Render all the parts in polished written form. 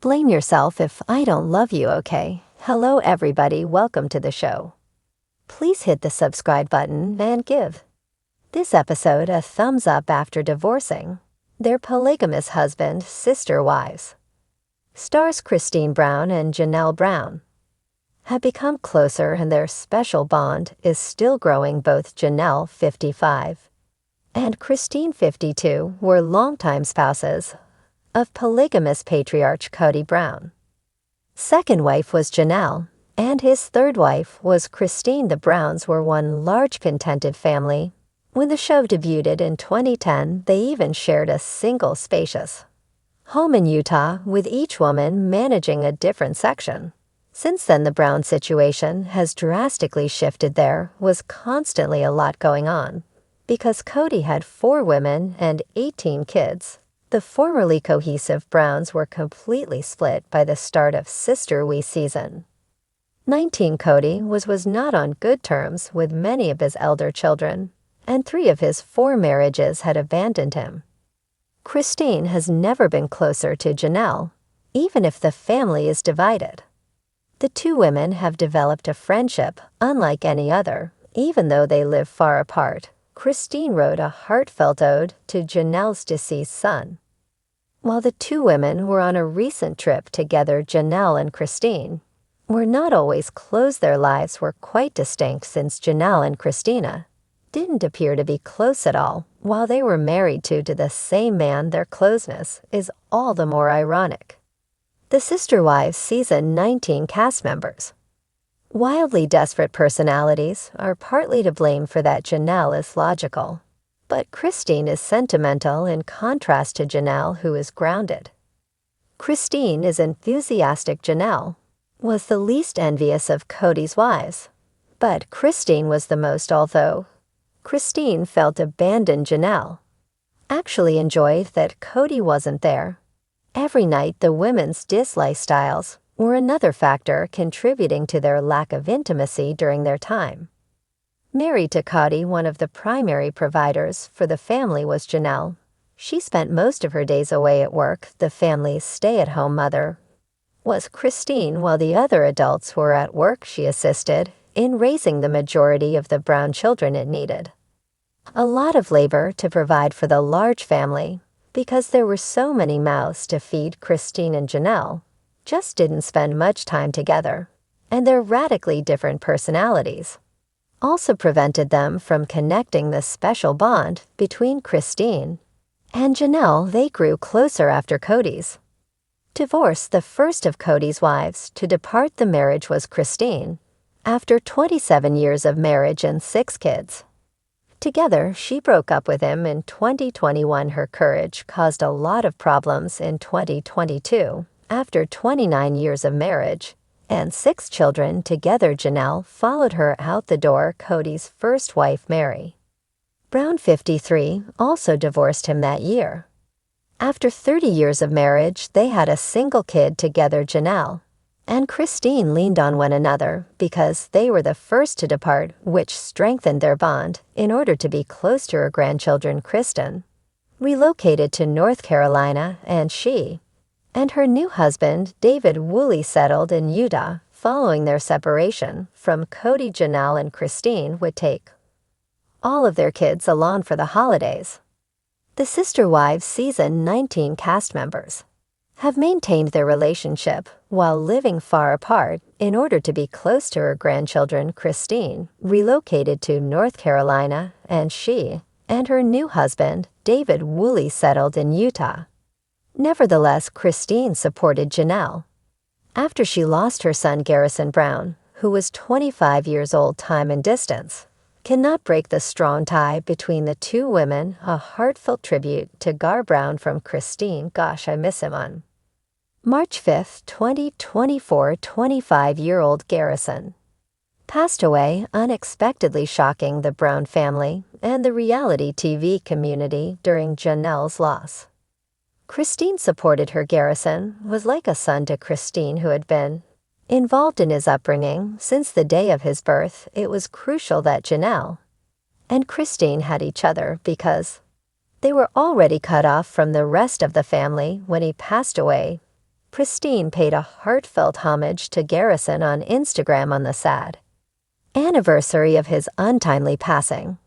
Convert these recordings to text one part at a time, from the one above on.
Blame yourself if I don't love you, okay? Hello everybody, welcome to the show. Please hit the subscribe button and give this episode a thumbs up after divorcing their polygamous husband, sister wives. Stars Christine Brown and Janelle Brown have become closer and their special bond is still growing. Both Janelle, 55, and Christine, 52, were longtime spouses of polygamous patriarch Kody Brown. Second wife was Janelle, and his third wife was Christine. The Browns were one large contented family. When the show debuted in 2010, they even shared a single spacious home in Utah, with each woman managing a different section. Since then, the Brown situation has drastically shifted. There was constantly a lot going on, because Kody had 4 women and 18 kids. The formerly cohesive Browns were completely split by the start of Sister We season 19. Kody was not on good terms with many of his elder children, and 3 of his 4 marriages had abandoned him. Christine has never been closer to Janelle, even if the family is divided. The 2 women have developed a friendship unlike any other, even though they live far apart. Christine wrote a heartfelt ode to Janelle's deceased son. While the 2 women were on a recent trip together, Janelle and Christine were not always close. Their lives were quite distinct, since Janelle and Christina didn't appear to be close at all while they were married to the same man. Their closeness is all the more ironic. The Sister Wives season 19 cast members. Wildly desperate personalities are partly to blame for that. Janelle is logical, but Christine is sentimental, in contrast to Janelle, who is grounded. Christine is enthusiastic. Janelle was the least envious of Kody's wives, but Christine was the most, although Christine felt abandoned. Janelle actually enjoyed that Kody wasn't there every night. The women's dislike styles were another factor contributing to their lack of intimacy during their time married to Kody. One of the primary providers for the family was Janelle. She spent most of her days away at work. The family's stay-at-home mother was Christine. While the other adults were at work, she assisted in raising the majority of the Brown children. It needed a lot of labor to provide for the large family, because there were so many mouths to feed. Christine and Janelle just didn't spend much time together, and their radically different personalities also prevented them from connecting. The special bond between Christine and Janelle. They grew closer after Kody's divorce. The first of Kody's wives to depart the marriage was Christine. After 27 years of marriage and 6 kids together, she broke up with him in 2021. Her courage caused a lot of problems in 2022. After 29 years of marriage and 6 children together, Janelle followed her out the door. Kody's first wife, Mary Brown, 53, also divorced him that year. After 30 years of marriage, they had a single kid together. Janelle and Christine leaned on one another because they were the first to depart, which strengthened their bond. In order to be close to her grandchildren, Kristen relocated to North Carolina, and she and her new husband, David Woolley, settled in Utah. Following their separation from Kody, Janelle and Christine would take all of their kids along for the holidays. The Sister Wives season 19 cast members have maintained their relationship while living far apart. In order to be close to her grandchildren, Christine relocated to North Carolina, and she and her new husband, David Woolley, settled in Utah. Nevertheless, Christine supported Janelle after she lost her son Garrison Brown, who was 25 years old. Time and distance cannot break the strong tie between the 2 women. A heartfelt tribute to Gar Brown from Christine. Gosh, I miss him. On March 5, 2024, 25-year-old Garrison passed away unexpectedly, shocking the Brown family and the reality TV community during Janelle's loss. Christine supported her. Garrison was like a son to Christine, who had been involved in his upbringing since the day of his birth. It was crucial that Janelle and Christine had each other, because they were already cut off from the rest of the family when he passed away. Christine paid a heartfelt homage to Garrison on Instagram on the sad anniversary of his untimely passing.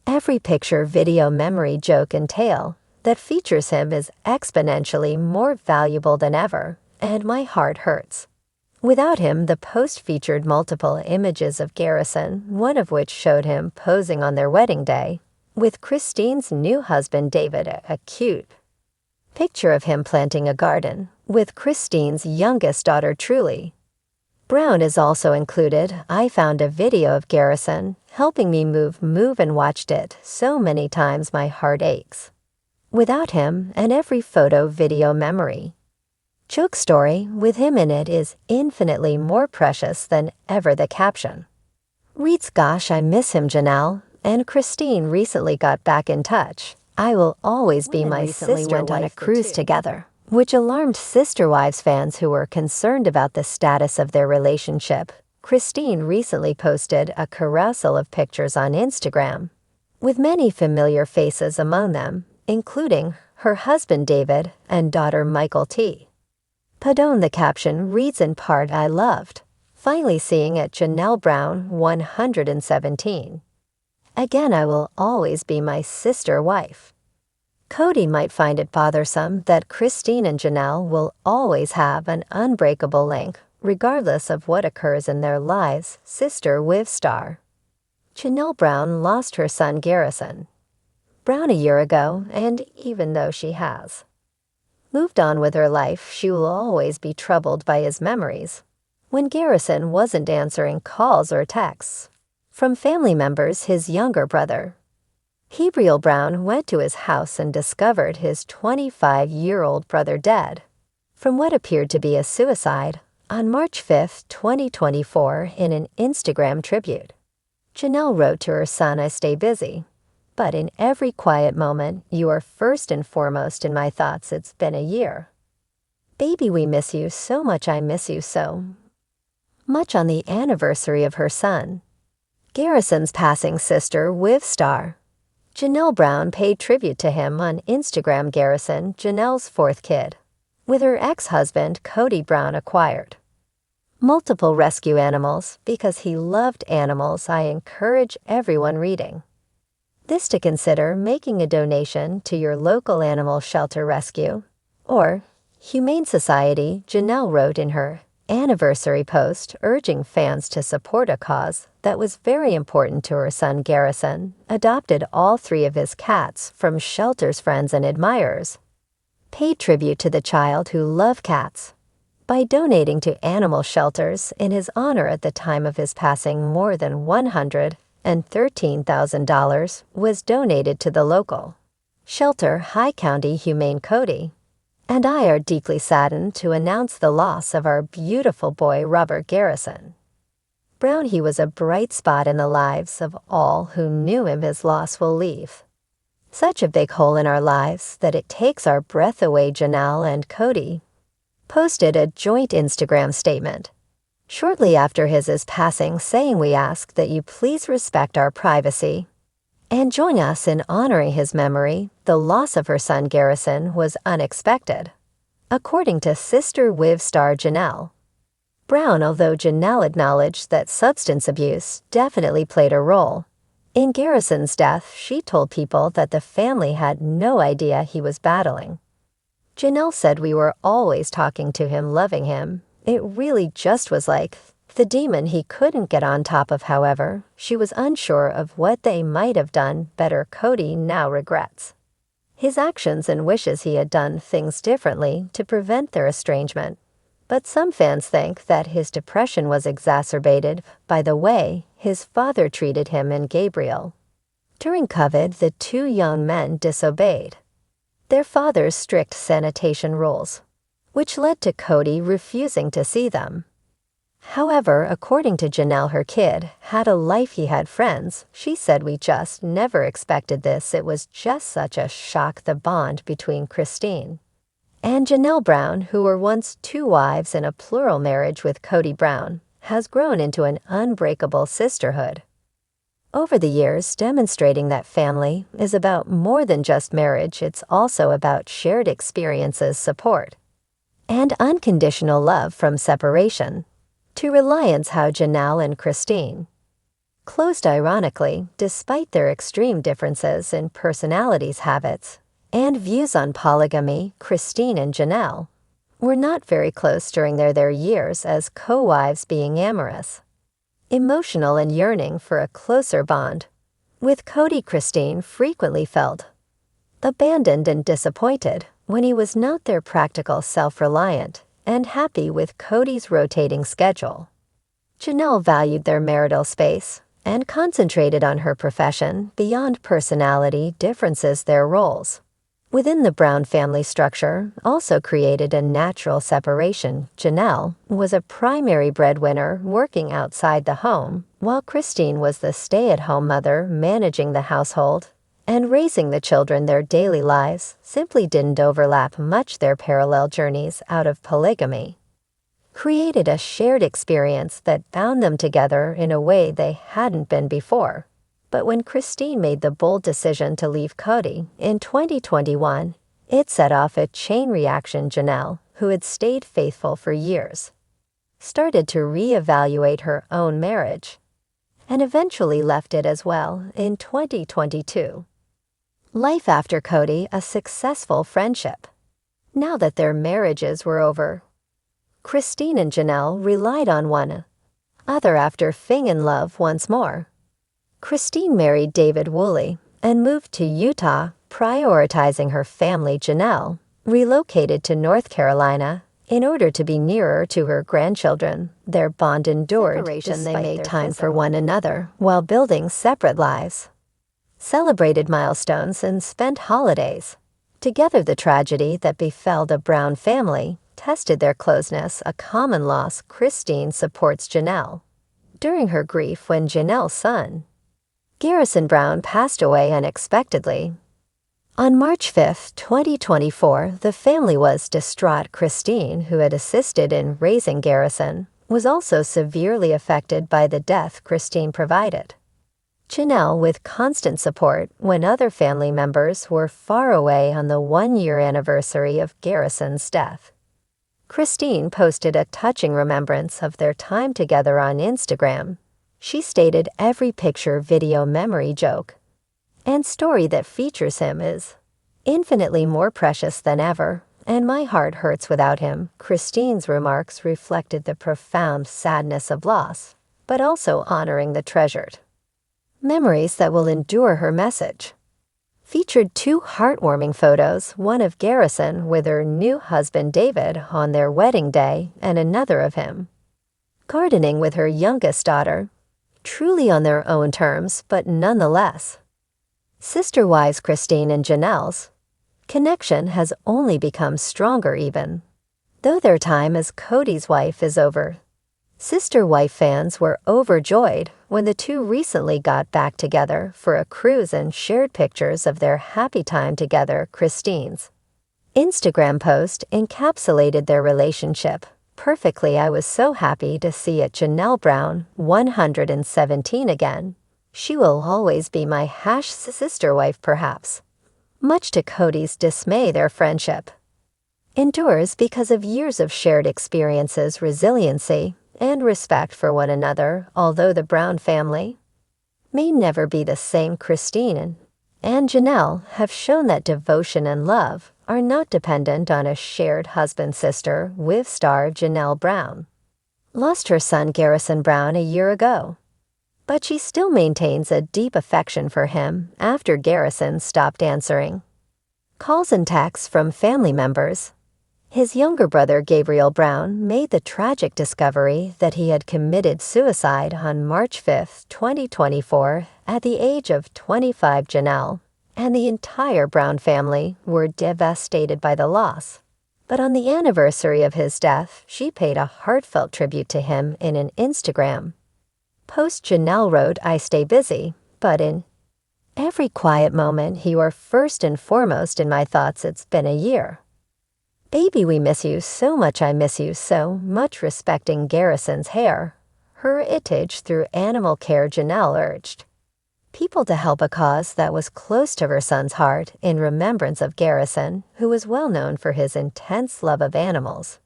Every picture, video, memory, joke, and tale that features him is exponentially more valuable than ever, and my heart hurts. Without him, the post featured multiple images of Garrison, one of which showed him posing on their wedding day with Christine's new husband David, a cute picture of him planting a garden with Christine's youngest daughter Truly. Brown is also included. I found a video of Garrison helping me move and watched it so many times my heart aches. Without him, and every photo, video, memory, joke, story with him in it is infinitely more precious than ever. The caption reads, "Gosh, I miss him, Janelle," and Christine recently got back in touch. "I will always be my sister." Went on a cruise together, which alarmed Sister Wives fans who were concerned about the status of their relationship. Christine recently posted a carousel of pictures on Instagram, with many familiar faces among them, including her husband David and daughter Michael T. Padone. The caption reads in part, "I loved finally seeing it, Janelle Brown 117. Again, I will always be my sister wife." Kody might find it bothersome that Christine and Janelle will always have an unbreakable link, regardless of what occurs in their lives. Sister Wiv star Janelle Brown lost her son Garrison Brown a year ago, and even though she has moved on with her life, she will always be troubled by his memories when Garrison wasn't answering calls or texts from family members. His younger brother, Hebriel Brown, went to his house and discovered his 25-year-old brother dead from what appeared to be a suicide on March 5, 2024, in an Instagram tribute. Janelle wrote to her son, "I stay busy, but in every quiet moment, you are first and foremost in my thoughts. It's been a year. Baby, we miss you so much. I miss you so much." On the anniversary of her son Garrison's passing, Sister Wiv star Janelle Brown paid tribute to him on Instagram. Garrison, Janelle's fourth kid, with her ex-husband Kody Brown, acquired multiple rescue animals because he loved animals. I encourage everyone reading this to consider making a donation to your local animal shelter, rescue, or Humane Society. Janelle wrote in her anniversary post urging fans to support a cause that was very important to her son. Garrison adopted all three of his cats from shelters. Friends and admirers paid tribute to the child who loved cats by donating to animal shelters in his honor. At the time of his passing, more than $113,000 was donated to the local shelter. High County Humane. Kody and I are deeply saddened to announce the loss of our beautiful boy, Robert Garrison Brown. He was a bright spot in the lives of all who knew him. His loss will leave such a big hole in our lives that it takes our breath away. Janelle and Kody posted a joint Instagram statement shortly after his passing, saying, "We ask that you please respect our privacy and join us in honoring his memory. The loss of her son Garrison was unexpected," according to Sister Wiv star Janelle Brown. Although Janelle acknowledged that substance abuse definitely played a role in Garrison's death, she told people that the family had no idea he was battling. Janelle said, "We were always talking to him, loving him. It really just was like the demon he couldn't get on top of." However, she was unsure of what they might have done better. Kody now regrets his actions and wishes he had done things differently to prevent their estrangement. But some fans think that his depression was exacerbated by the way his father treated him and Gabriel. During COVID, the two young men disobeyed their father's strict sanitation rules, which led to Kody refusing to see them. However, according to Janelle, her kid had a life, he had friends. She said, "We just never expected this. It was just such a shock." The bond between Christine and Janelle Brown, who were once two wives in a plural marriage with Kody Brown, has grown into an unbreakable sisterhood over the years, demonstrating that family is about more than just marriage. It's also about shared experiences, support, and unconditional love from separation, to reliance how Janelle and Christine closed. Ironically, despite their extreme differences in personalities, habits, and views on polygamy, Christine and Janelle were not very close during their years as co-wives, being amorous, emotional, and yearning for a closer bond. With Kody, Christine frequently felt abandoned and disappointed when he was not there, practical, self-reliant, and happy with Kody's rotating schedule. Janelle valued their marital space and concentrated on her profession beyond personality differences. Their roles within the Brown family structure also created a natural separation. Janelle was a primary breadwinner working outside the home, while Christine was the stay-at-home mother managing the household and raising the children. Their daily lives simply didn't overlap much. Their parallel journeys out of polygamy created a shared experience that bound them together in a way they hadn't been before. But when Christine made the bold decision to leave Kody in 2021, it set off a chain reaction. Janelle, who had stayed faithful for years, started to reevaluate her own marriage and eventually left it as well in 2022. Life after Kody, a successful friendship. Now that their marriages were over, Christine and Janelle relied on one other after falling in love once more. Christine married David Woolley and moved to Utah, prioritizing her family. Janelle relocated to North Carolina in order to be nearer to her grandchildren. Their bond endured despite they made time for one another while building separate lives, celebrated milestones, and spent holidays together. The tragedy that befell the Brown family tested their closeness, a common loss. Christine supports Janelle during her grief when Janelle's son, Garrison Brown, passed away unexpectedly. On March 5, 2024, the family was distraught. Christine, who had assisted in raising Garrison, was also severely affected by the death. Christine provided Janelle with constant support when other family members were far away. On the one-year anniversary of Garrison's death, Christine posted a touching remembrance of their time together on Instagram. She stated, "Every picture, video, memory, joke, and story that features him is infinitely more precious than ever, and my heart hurts without him." Christine's remarks reflected the profound sadness of loss, but also honoring the treasured memories that will endure. Her message featured two heartwarming photos, one of Garrison with her new husband David on their wedding day, and another of him gardening with her youngest daughter, truly on their own terms, but nonetheless sister-wives. Christine and Janelle's connection has only become stronger even though their time as Kody's wife is over. Sister-wife fans were overjoyed when the two recently got back together for a cruise and shared pictures of their happy time together. Christine's Instagram post encapsulated their relationship perfectly. "I was so happy to see it. Janelle Brown, 117 again. She will always be my sister wife, perhaps." Much to Kody's dismay, their friendship endures because of years of shared experiences, resiliency, and respect for one another. Although the Brown family may never be the same, Christine and Janelle have shown that devotion and love are not dependent on a shared husband-sister. With star Janelle Brown lost her son Garrison Brown a year ago, but she still maintains a deep affection for him after Garrison stopped answering calls and texts from family members. His younger brother Gabriel Brown made the tragic discovery that he had committed suicide on March 5, 2024, at the age of 25. Janelle and the entire Brown family were devastated by the loss. But on the anniversary of his death, she paid a heartfelt tribute to him in an Instagram post. Janelle wrote, "I stay busy, but in every quiet moment, you are first and foremost in my thoughts. It's been a year. Baby, we miss you so much. I miss you so much." Respecting Garrison's hair heritage through animal care, Janelle urged people to help a cause that was close to her son's heart in remembrance of Garrison, who was well known for his intense love of animals,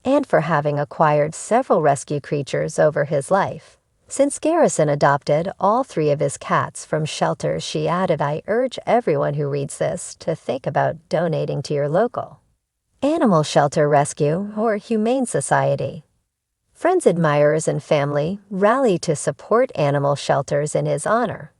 and for having acquired several rescue creatures over his life. Since Garrison adopted all 3 of his cats from shelters, she added, "I urge everyone who reads this to think about donating to your local animal shelter, rescue, or humane society." Friends, admirers, and family rally to support animal shelters in his honor.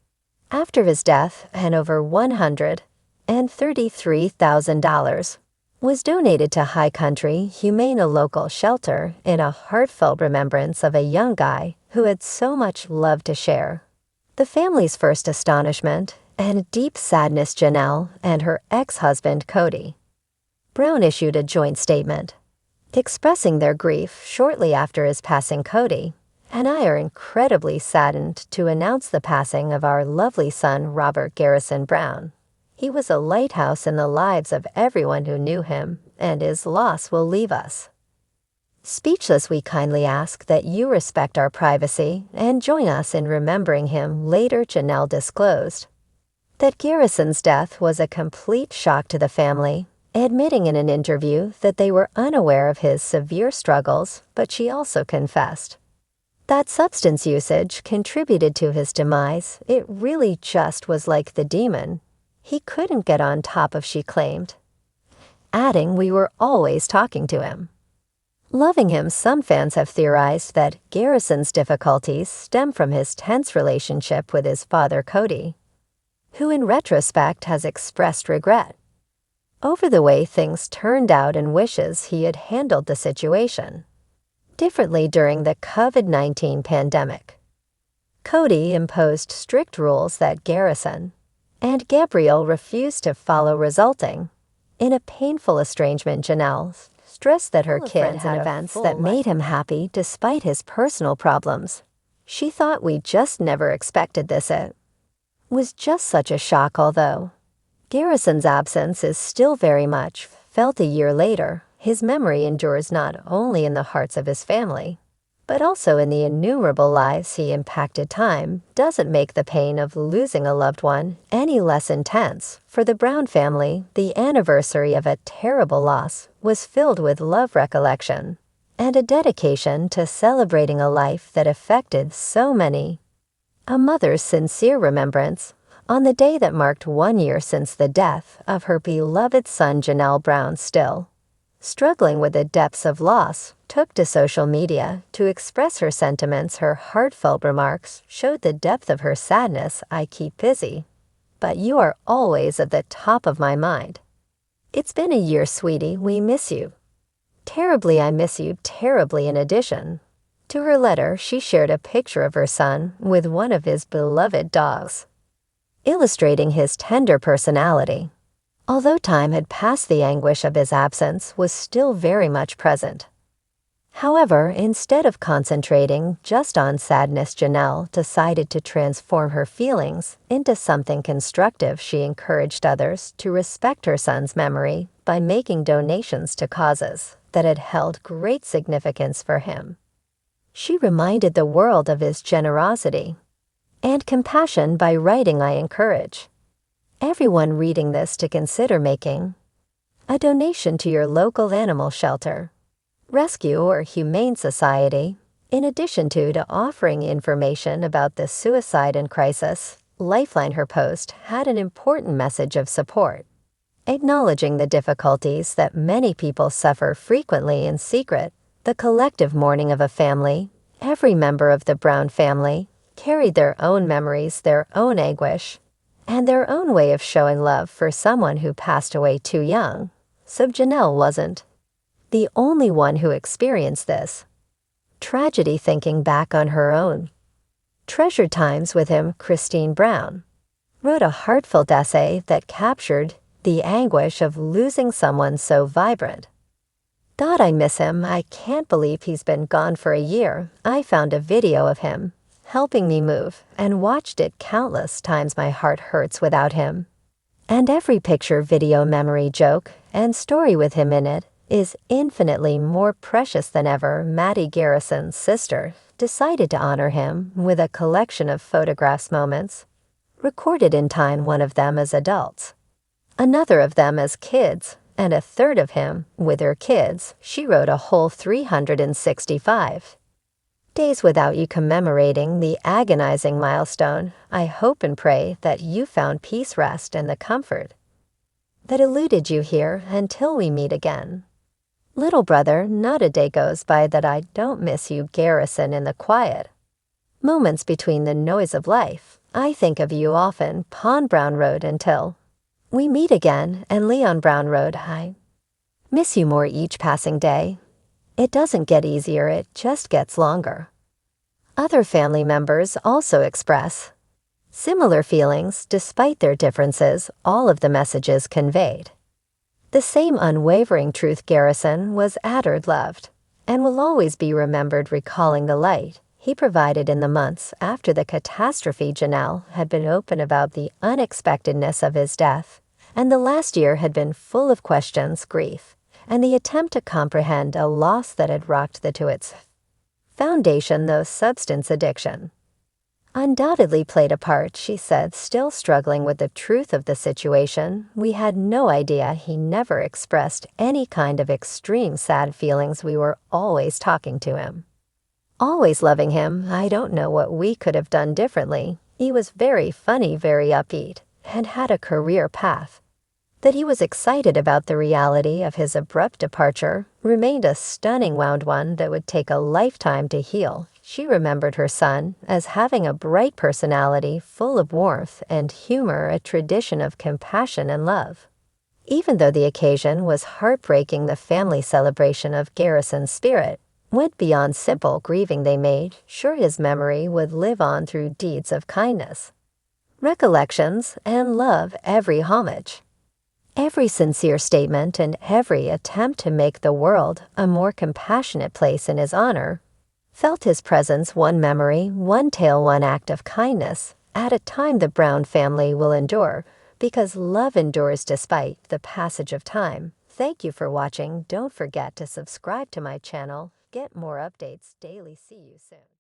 After his death, and over $133,000 was donated to High Country Humane, a local shelter, in a heartfelt remembrance of a young guy who had so much love to share. The family's first astonishment and deep sadness. Janelle and her ex-husband Kody Brown issued a joint statement expressing their grief shortly after his passing. "Kody and I are incredibly saddened to announce the passing of our lovely son, Robert Garrison Brown. He was a lighthouse in the lives of everyone who knew him, and his loss will leave us speechless. We kindly ask that you respect our privacy and join us in remembering him." Later, Janelle disclosed that Garrison's death was a complete shock to the family, admitting in an interview that they were unaware of his severe struggles, but she also confessed that substance usage contributed to his demise. "It really just was like the demon he couldn't get on top of," she claimed, adding, "We were always talking to him, loving him." Some fans have theorized that Garrison's difficulties stem from his tense relationship with his father Kody, who in retrospect has expressed regret over the way things turned out and wishes he had handled the situation differently during the COVID-19 pandemic. Kody imposed strict rules that Garrison and Gabrielle refused to follow, resulting in a painful estrangement. Janelle stressed that her kid had events that made him happy despite his personal problems. She thought, "We just never expected this. It was just such a shock." Although Garrison's absence is still very much felt a year later, his memory endures not only in the hearts of his family, but also in the innumerable lives he impacted. Time doesn't make the pain of losing a loved one any less intense. For the Brown family, the anniversary of a terrible loss was filled with love, recollection, and a dedication to celebrating a life that affected so many. A mother's sincere remembrance on the day that marked 1 year since the death of her beloved son. Janelle Brown, still struggling with the depths of loss, took to social media to express her sentiments. Her heartfelt remarks showed the depth of her sadness. "I keep busy, but you are always at the top of my mind. It's been a year, sweetie. We miss you terribly. I miss you terribly." In addition to her letter, she shared a picture of her son with one of his beloved dogs, illustrating his tender personality. Although time had passed, the anguish of his absence was still very much present. However, instead of concentrating just on sadness, Janelle decided to transform her feelings into something constructive. She encouraged others to respect her son's memory by making donations to causes that had held great significance for him. She reminded the world of his generosity and compassion by writing, "I encourage everyone reading this to consider making a donation to your local animal shelter, rescue, or humane society." In addition to offering information about the suicide and crisis lifeline, her post had an important message of support, acknowledging the difficulties that many people suffer frequently in secret. The collective mourning of a family. Every member of the Brown family carried their own memories, their own anguish, and their own way of showing love for someone who passed away too young. So Janelle wasn't the only one who experienced this tragedy. Thinking back on her own treasured times with him, Christine Brown wrote a heartfelt essay that captured the anguish of losing someone so vibrant. "I miss him. I can't believe he's been gone for a year. I found a video of him helping me move and watched it countless times. My heart hurts without him. And every picture, video, memory, joke, and story with him in it is infinitely more precious than ever." Maddie, Garrison's sister, decided to honor him with a collection of photographs, moments recorded in time one of them as adults, another of them as kids, and a third of him with her kids. She wrote a whole 365 days without you commemorating the agonizing milestone. I hope and pray that you found peace, rest, and the comfort that eluded you here until we meet again. Little brother, not a day goes by that I don't miss you, Garrison. In the quiet moments between the noise of life, I think of you often. Pon Brown Road, until we meet again. And Leon Brown Road, I miss you more each passing day. It doesn't get easier, it just gets longer. Other family members also express similar feelings despite their differences. All of the messages conveyed the same unwavering truth. Garrison was Addard loved and will always be remembered, recalling the light he provided in the months after the catastrophe. Janelle had been open about the unexpectedness of his death, and the last year had been full of questions, grief, and the attempt to comprehend a loss that had rocked to its foundation. Though substance addiction undoubtedly played a part, she said, still struggling with the truth of the situation. We had no idea. He never expressed any kind of extreme sad feelings. We were always talking to him, always loving him. I don't know what we could have done differently. He was very funny, very upbeat, and had a career path that he was excited about. The reality of his abrupt departure remained a stunning wound, one that would take a lifetime to heal. She remembered her son as having a bright personality, full of warmth and humor, a tradition of compassion and love. Even though the occasion was heartbreaking, the family celebration of Garrison's spirit went beyond simple grieving. They made sure his memory would live on through deeds of kindness, recollections, and love. Every homage, every sincere statement, and every attempt to make the world a more compassionate place in his honor felt his presence. One memory, one tale, one act of kindness at a time the Brown family will endure, because love endures despite the passage of time. Thank you for watching. Don't forget to subscribe to my channel. Get more updates daily. See you soon.